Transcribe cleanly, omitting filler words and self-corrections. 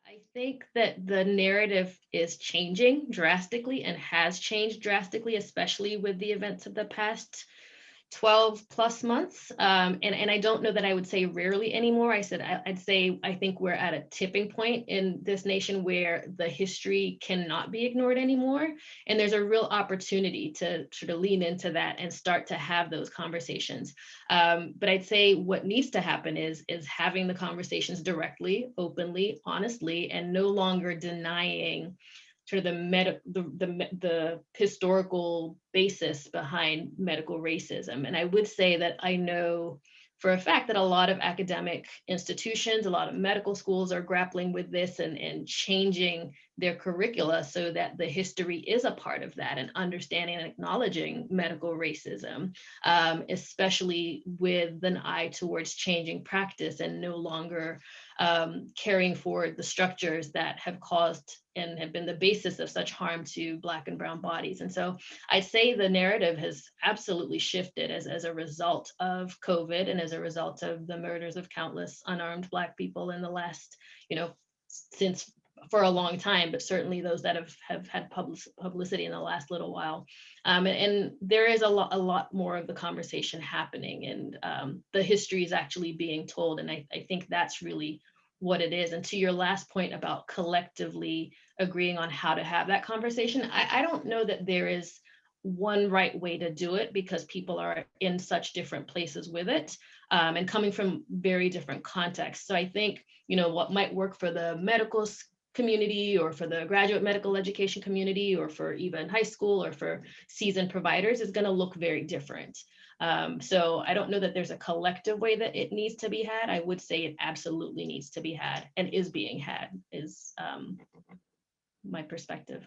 I think that the narrative is changing drastically and has changed drastically, especially with the events of the past 12 plus months. And I don't know that I would say rarely anymore. I'd say I think we're at a tipping point in this nation where the history cannot be ignored anymore. And there's a real opportunity to sort of lean into that and start to have those conversations. But I'd say what needs to happen is having the conversations directly, openly, honestly, and no longer denying sort of the historical basis behind medical racism. And I would say that I know for a fact that a lot of academic institutions, a lot of medical schools are grappling with this and changing their curricula so that the history is a part of that and understanding and acknowledging medical racism, especially with an eye towards changing practice and no longer carrying forward the structures that have caused and have been the basis of such harm to Black and brown bodies. And so I'd say the narrative has absolutely shifted as a result of COVID and as a result of the murders of countless unarmed Black people in the last, since for a long time, but certainly those that have had publicity in the last little while. And there is a lot more of the conversation happening, and the history is actually being told. And I think that's really what it is. And to your last point about collectively agreeing on how to have that conversation, I don't know that there is one right way to do it because people are in such different places with it, and coming from very different contexts. So I think, what might work for the medical community or for the graduate medical education community or for even high school or for seasoned providers is going to look very different. So I don't know that there's a collective way that it needs to be had. I would say it absolutely needs to be had and is being had, is my perspective.